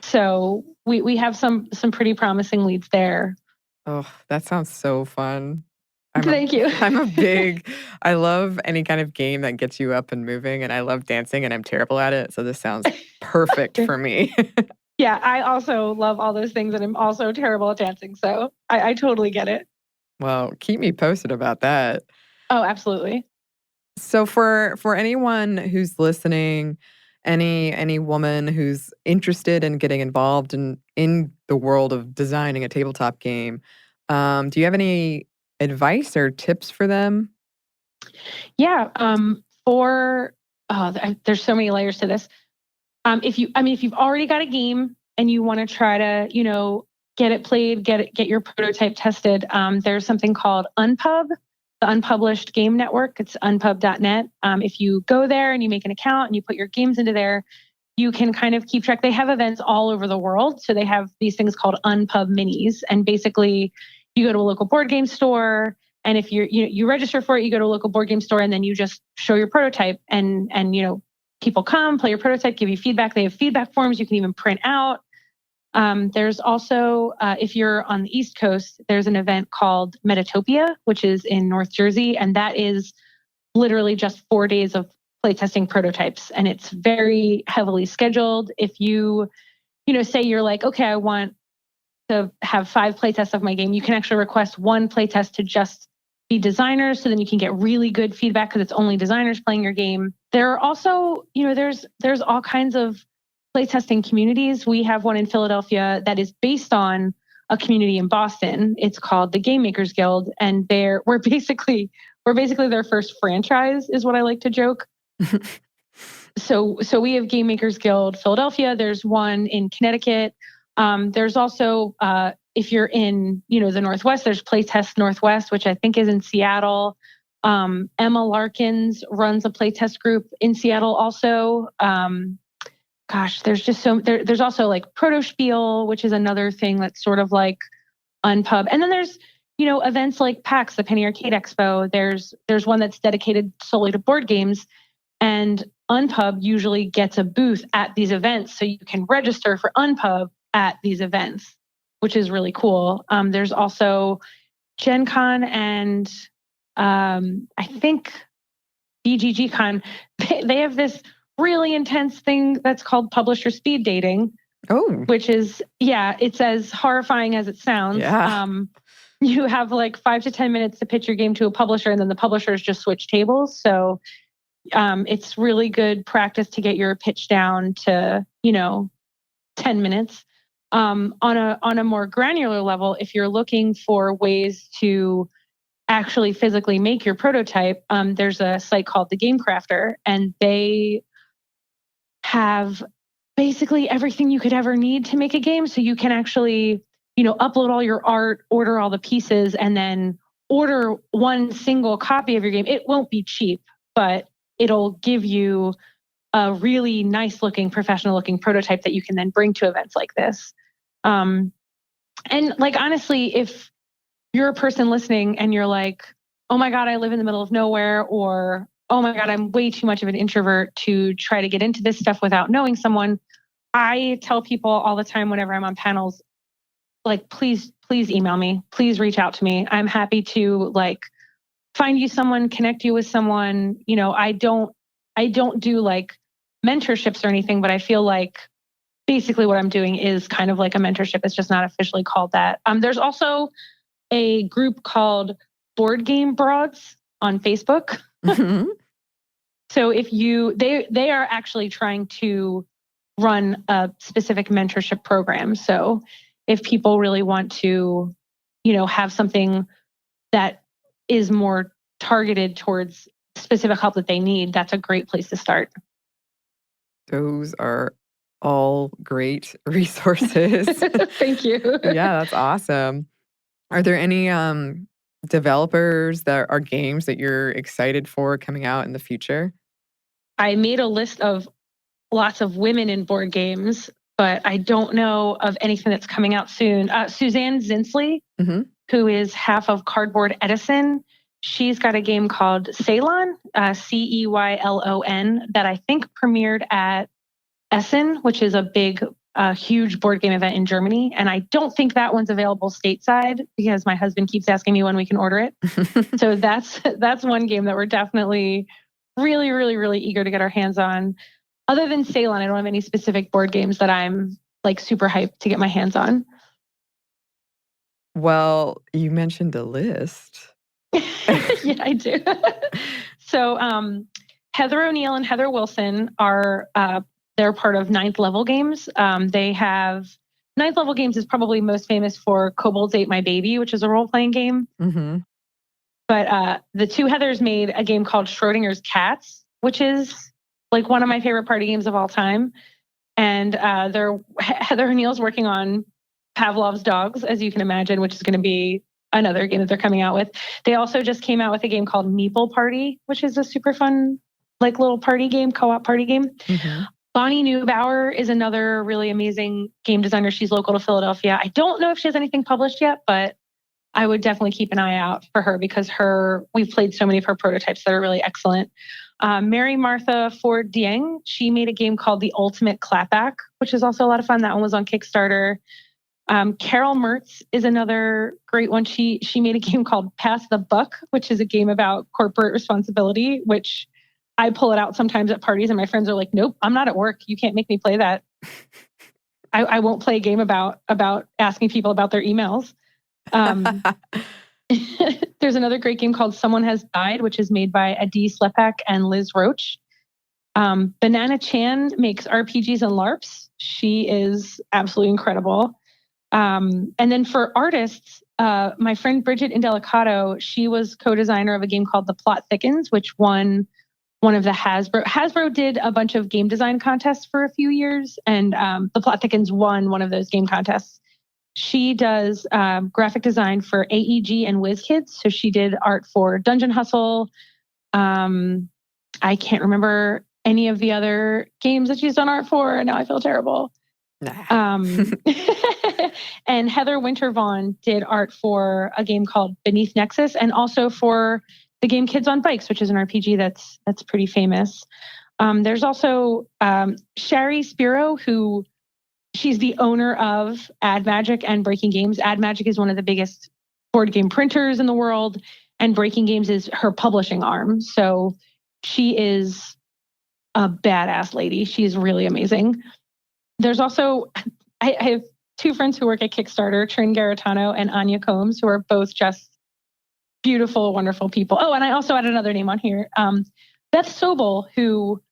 So we have some pretty promising leads there. Oh, that sounds so fun. Thank you. I love any kind of game that gets you up and moving, and I love dancing, and I'm terrible at it. So this sounds perfect for me. Yeah, I also love all those things, and I'm also terrible at dancing. So I totally get it. Well, keep me posted about that. Oh, absolutely. So for anyone who's listening, any woman who's interested in getting involved in the world of designing a tabletop game, do you have any advice or tips for them? Yeah. There's so many layers to this. If you've already got a game and you want to try to, get it played, get your prototype tested, there's something called Unpub, the Unpublished Game Network. It's unpub.net. If you go there and you make an account and you put your games into there, you can kind of keep track. They have events all over the world. So they have these things called Unpub minis. And basically you go to a local board game store, and if you register for it, you go to a local board game store, and then you just show your prototype, and people come, play your prototype, give you feedback. They have feedback forms you can even print out. There's also, if you're on the East Coast, there's an event called Metatopia, which is in North Jersey. And that is literally just 4 days of playtesting prototypes. And it's very heavily scheduled. If you say you're like, okay, I want to have 5 playtests of my game, you can actually request 1 playtest to just be designers. So then you can get really good feedback because it's only designers playing your game. There are also, there's all kinds of playtesting communities. We have one in Philadelphia that is based on a community in Boston. It's called the Game Makers Guild, and we're basically their first franchise, is what I like to joke. So we have Game Makers Guild Philadelphia. There's one in Connecticut. There's also if you're in the Northwest, there's Playtest Northwest, which I think is in Seattle. Emma Larkins runs a playtest group in Seattle also. There's just there's also like Protospiel, which is another thing that's sort of like Unpub. And then there's, events like PAX, the Penny Arcade Expo. There's one that's dedicated solely to board games, and Unpub usually gets a booth at these events. So you can register for Unpub at these events, which is really cool. There's also Gen Con and I think BGG Con. They have this really intense thing that's called publisher speed dating. Oh, which is, it's as horrifying as it sounds. Yeah. You have like 5 to 10 minutes to pitch your game to a publisher, and then the publishers just switch tables. So it's really good practice to get your pitch down to 10 minutes. On a more granular level, if you're looking for ways to actually physically make your prototype, there's a site called The Game Crafter, and they have basically everything you could ever need to make a game. So you can actually, upload all your art, order all the pieces, and then order one single copy of your game. It won't be cheap, but it'll give you a really nice looking, professional looking prototype that you can then bring to events like this. And like, honestly, if you're a person listening and you're like, oh my God, I live in the middle of nowhere, or oh my God, I'm way too much of an introvert to try to get into this stuff without knowing someone. I tell people all the time whenever I'm on panels, like, please email me. Please reach out to me. I'm happy to find you someone, connect you with someone. I don't do like mentorships or anything, but I feel like basically what I'm doing is kind of like a mentorship. It's just not officially called that. There's also a group called Board Game Broads on Facebook. Mm-hmm. So if they are actually trying to run a specific mentorship program. So if people really want to, have something that is more targeted towards specific help that they need, that's a great place to start. Those are all great resources. Thank you. Yeah, that's awesome. Are there any developers that are games that you're excited for coming out in the future? I made a list of lots of women in board games, but I don't know of anything that's coming out soon. Suzanne Zinsley, who is half of Cardboard Edison, she's got a game called Ceylon, Ceylon, that I think premiered at Essen, which is a big, huge board game event in Germany. And I don't think that one's available stateside because my husband keeps asking me when we can order it. So that's one game that we're definitely really, really, really eager to get our hands on. Other than Ceylon, I don't have any specific board games that I'm like super hyped to get my hands on. Well, you mentioned a list. Yeah, I do. So Heather O'Neill and Heather Wilson are they're part of Ninth Level Games. They have Ninth Level Games is probably most famous for Kobolds Ate My Baby, which is a role-playing game. But the two Heathers made a game called Schrodinger's Cats, which is like one of my favorite party games of all time. And Heather O'Neill's working on Pavlov's Dogs, as you can imagine, which is going to be another game that they're coming out with. They also just came out with a game called Meeple Party, which is a super fun, like little party game, co-op party game. Bonnie Neubauer is another really amazing game designer. She's local to Philadelphia. I don't know if she has anything published yet, but I would definitely keep an eye out for her because we've played so many of her prototypes that are really excellent. Mary Martha Ford Dieng, she made a game called The Ultimate Clapback, which is also a lot of fun. That one was on Kickstarter. Carol Mertz is another great one. She made a game called Pass the Buck, which is a game about corporate responsibility, which I pull it out sometimes at parties and my friends are like, nope, I'm not at work. You can't make me play that. I won't play a game about asking people about their emails. There's another great game called Someone Has Died, which is made by Adi Slepak and Liz Roach. Banana Chan makes RPGs and LARPs. She is absolutely incredible. And then for artists, my friend Bridget Indelicato, she was co-designer of a game called The Plot Thickens, which won one of the Hasbro. Hasbro did a bunch of game design contests for a few years, and The Plot Thickens won one of those game contests. She does graphic design for AEG and WizKids. So she did art for Dungeon Hustle. I can't remember any of the other games that she's done art for, and now I feel terrible. And Heather Wintervaughn did art for a game called Beneath Nexus, and also for the game Kids on Bikes, which is an RPG that's pretty famous. There's also Shari Spiro, who she's the owner of Ad Magic and Breaking Games. Ad Magic is one of the biggest board game printers in the world, and Breaking Games is her publishing arm. So she is a badass lady. She's really amazing. There's also, I have two friends who work at Kickstarter, Trin Garitano and Anya Combs, who are both just beautiful, wonderful people. Oh, and I also added another name on here. Beth Sobel, who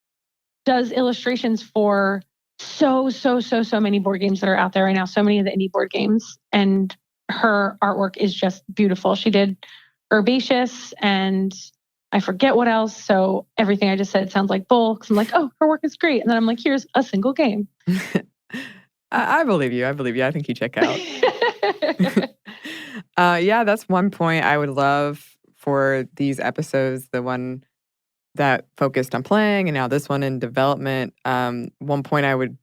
does illustrations for so many board games that are out there right now, so many of the indie board games. And her artwork is just beautiful. She did Herbaceous and I forget what else. So everything I just said sounds like bull because I'm like, oh, her work is great. And then I'm like, here's a single game. I believe you. I think you check out. Yeah, that's one point I would love for these episodes, the one that focused on playing and now this one in development. One point I would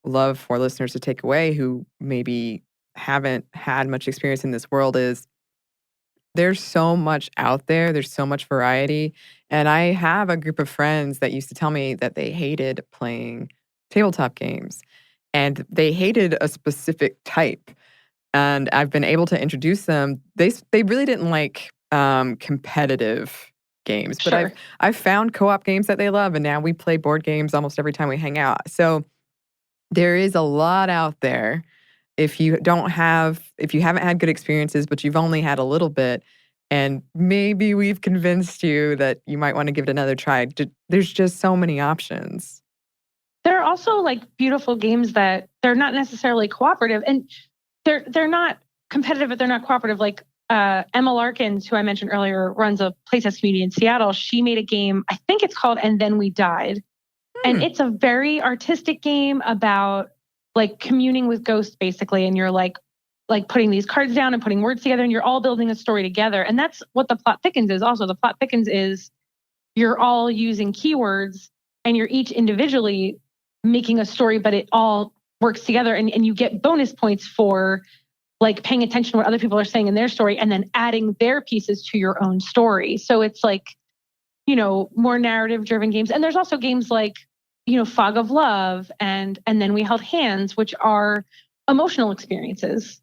love for listeners to take away who maybe haven't had much experience in this world is there's so much out there. There's so much variety. And I have a group of friends that used to tell me that they hated playing tabletop games and they hated a specific type. And I've been able to introduce them. They really didn't like competitive games, but Sure. I've found co-op games that they love, and now we play board games almost every time we hang out. So there is a lot out there. If you haven't had good experiences, but you've only had a little bit, and maybe we've convinced you that you might want to give it another try. There's just so many options. There are also like beautiful games that they're not necessarily cooperative, and they're not competitive, but they're not cooperative. Like Emma Larkins, who I mentioned earlier, runs a playtest community in Seattle. She made a game, I think it's called And Then We Died. And it's a very artistic game about like communing with ghosts, basically. And you're like like putting these cards down and putting words together, and you're all building a story together. And that's what the plot thickens is also. The plot thickens is you're all using keywords and you're each individually making a story, but it all works together, and you get bonus points for like paying attention to what other people are saying in their story and then adding their pieces to your own story. So it's like, more narrative driven games. And there's also games like, Fog of Love and Then We Held Hands, which are emotional experiences.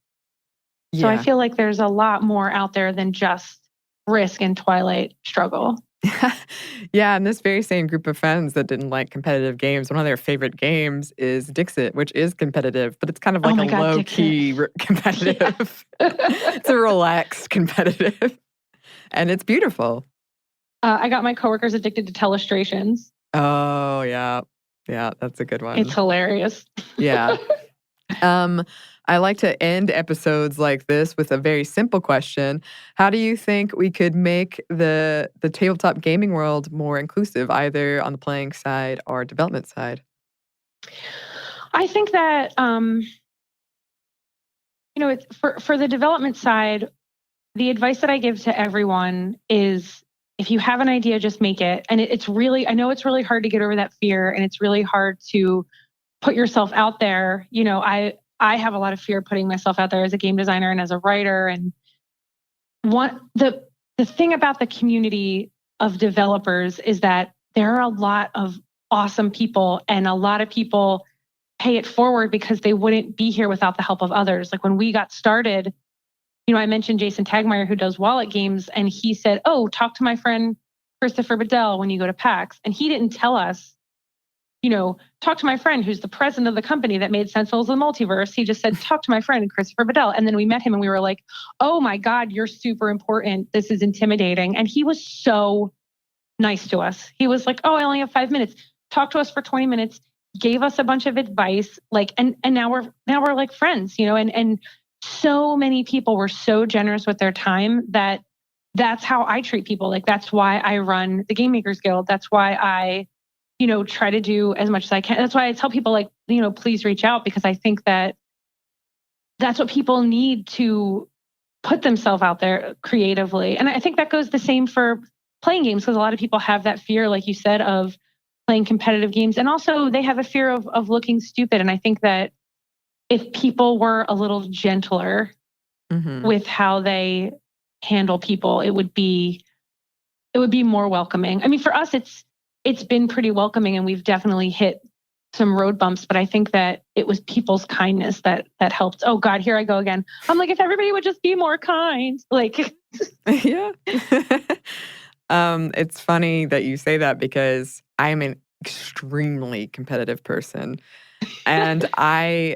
Yeah. So I feel like there's a lot more out there than just Risk and Twilight Struggle. Yeah, and this very same group of friends that didn't like competitive games, one of their favorite games is Dixit, which is competitive, but it's kind of like low-key competitive. Yeah. It's a relaxed competitive, and it's beautiful. I got my coworkers addicted to Telestrations. Oh, yeah. Yeah, that's a good one. It's hilarious. Yeah. I like to end episodes like this with a very simple question. How do you think we could make the tabletop gaming world more inclusive, either on the playing side or development side? I think that, for the development side, the advice that I give to everyone is if you have an idea, just make it. And I know it's really hard to get over that fear, and it's really hard to put yourself out there. I have a lot of fear putting myself out there as a game designer and as a writer. And the thing about the community of developers is that there are a lot of awesome people, and a lot of people pay it forward because they wouldn't be here without the help of others. Like when we got started, I mentioned Jason Tagmeyer, who does Wallet Games, and he said, "Oh, talk to my friend Christopher Bedell when you go to PAX." And he didn't tell us, talk to my friend who's the president of the company that made Sentinels of the Multiverse. He just said, talk to my friend Christopher Bedell. And then we met him and we were like, oh my God, you're super important. This is intimidating. And he was so nice to us. He was like, oh, I only have 5 minutes. Talk to us for 20 minutes, gave us a bunch of advice, and now we're like friends, and so many people were so generous with their time that's how I treat people. Like, that's why I run the Game Makers Guild. That's why I try to do as much as I can. That's why I tell people, like, please reach out, because I think that that's what people need to put themselves out there creatively. And I think that goes the same for playing games, because a lot of people have that fear, like you said, of playing competitive games. And also they have a fear of looking stupid. And I think that if people were a little gentler with how they handle people, it would be more welcoming. I mean, for us, it's been pretty welcoming, and we've definitely hit some road bumps, but I think that it was people's kindness that helped. Oh God, here I go again. I'm like, if everybody would just be more kind, like. Yeah. It's funny that you say that, because I'm an extremely competitive person. And I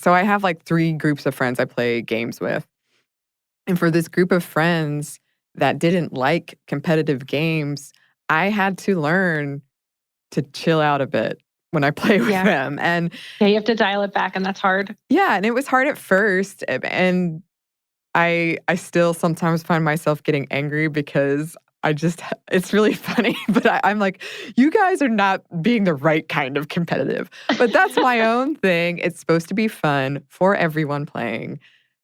have like 3 groups of friends I play games with. And for this group of friends that didn't like competitive games, I had to learn to chill out a bit when I play with them. And you have to dial it back, and that's hard. Yeah, and it was hard at first. And I still sometimes find myself getting angry, because it's really funny, but I'm like, you guys are not being the right kind of competitive. But that's my own thing. It's supposed to be fun for everyone playing.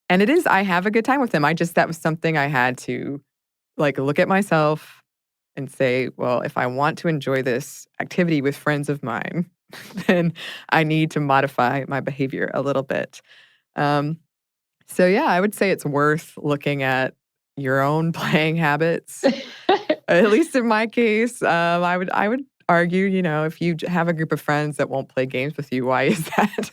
And it is. I have a good time with them. That was something I had to like look at myself and say, well, if I want to enjoy this activity with friends of mine, then I need to modify my behavior a little bit. So yeah, I would say it's worth looking at your own playing habits. At least in my case, I would argue, if you have a group of friends that won't play games with you, why is that?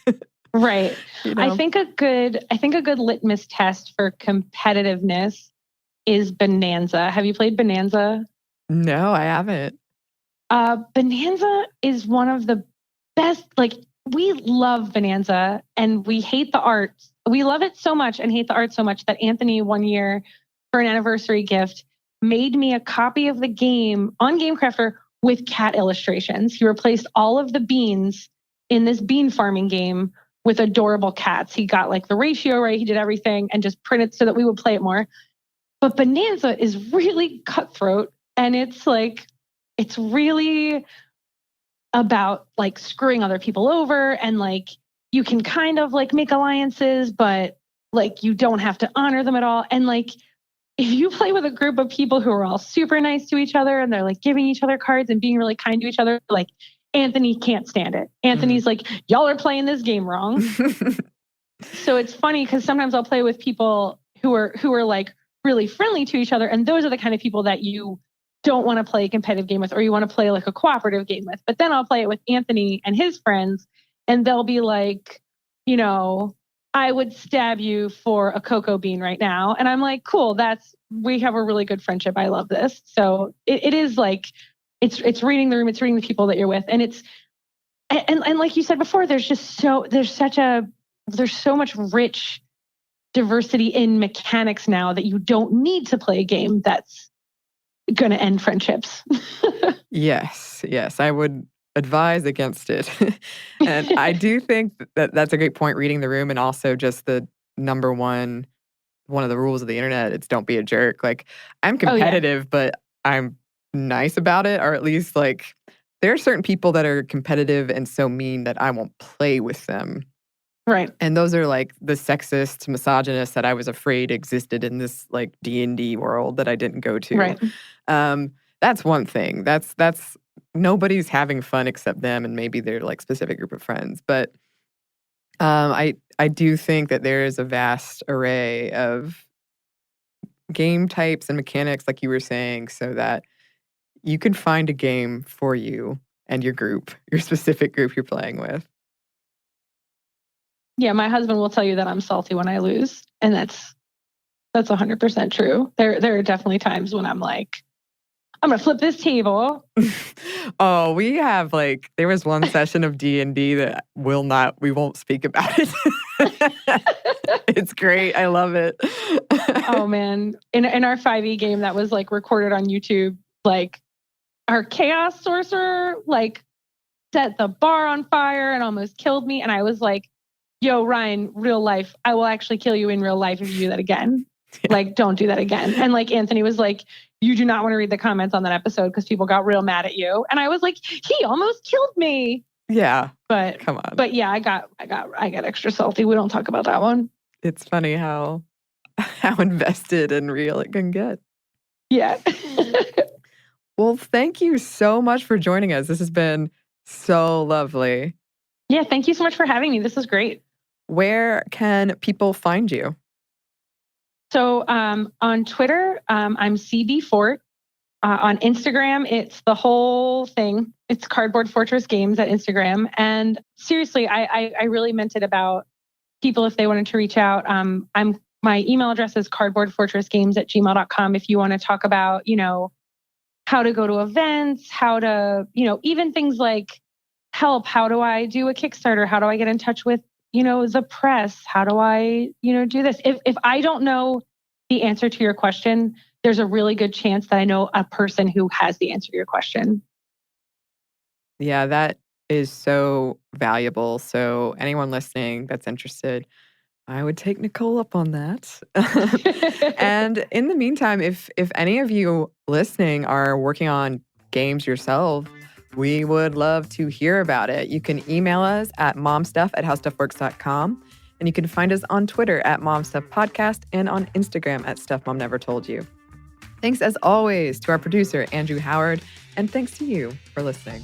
Right. I think a good litmus test for competitiveness is Bonanza. Have you played Bonanza? No, I haven't. Bonanza is one of the best. Like, we love Bonanza and we hate the art. We love it so much and hate the art so much that Anthony, one year for an anniversary gift, made me a copy of the game on GameCrafter with cat illustrations. He replaced all of the beans in this bean farming game with adorable cats. He got like the ratio right. He did everything and just printed so that we would play it more. But Bonanza is really cutthroat, and it's really about like screwing other people over, and like you can kind of like make alliances, but Like, you don't have to honor them at all. And like, if you play with a group of people who are all super nice to each other and they're like giving each other cards and being really kind to each other, like Anthony can't stand it. Anthony's like, y'all are playing this game wrong. So it's funny because sometimes I'll play with people who are like really friendly to each other. And those are the kind of people that you don't want to play a competitive game with, or you want to play like a cooperative game with. But then I'll play it with Anthony and his friends, and they'll be like, you know, I would stab you for a cocoa bean right now. And I'm like, cool, we have a really good friendship. I love this. So it is like, it's reading the room, it's reading the people that you're with. And and like you said before, there's so much rich diversity in mechanics now that you don't need to play a game that's going to end friendships. Yes, I would advise against it. And I do think that that's a great point, reading the room, and also just the number one of the rules of the internet, it's don't be a jerk. Like, I'm competitive, but I'm nice about it, or at least like there are certain people that are competitive and so mean that I won't play with them. Right. And those are like the sexist, misogynist that I was afraid existed in this like D&D world that I didn't go to. Right. That's one thing. That's nobody's having fun except them and maybe their like specific group of friends. But I do think that there is a vast array of game types and mechanics, like you were saying, so that you can find a game for you and your group, your specific group you're playing with. Yeah, my husband will tell you that I'm salty when I lose, and that's 100% true. There are definitely times when I'm like, I'm gonna flip this table. Oh, we have like, there was one session of D&D that we won't speak about it. It's great. I love it. Oh man, in our 5e game that was like recorded on YouTube, like our chaos sorcerer like set the bar on fire and almost killed me, and I was like, yo, Ryan, real life, I will actually kill you in real life if you do that again. Yeah. Like, don't do that again. And like Anthony was like, you do not want to read the comments on that episode because people got real mad at you. And I was like, he almost killed me. Yeah. But come on. But yeah, I got extra salty. We don't talk about that one. It's funny how invested and real it can get. Yeah. Well, thank you so much for joining us. This has been so lovely. Yeah, thank you so much for having me. This is great. Where can people find you? So on Twitter, I'm CB Fort. On Instagram, it's the whole thing. It's Cardboard Fortress Games at Instagram. And seriously, I really meant it about people if they wanted to reach out. My email address is cardboardfortressgames@gmail.com if you want to talk about, you know, how to go to events, how to, you know, even things like help. How do I do a Kickstarter? How do I get in touch with, you know, the press? How do I, you know, do this? If I don't know the answer to your question, there's a really good chance that I know a person who has the answer to your question. Yeah, that is so valuable. So anyone listening that's interested, I would take Nicole up on that. And in the meantime, if any of you listening are working on games yourself, we would love to hear about it. You can email us at momstuff@howstuffworks.com. And you can find us on Twitter at momstuffpodcast and on Instagram at stuffmomnevertoldyou. Thanks as always to our producer, Andrew Howard, and thanks to you for listening.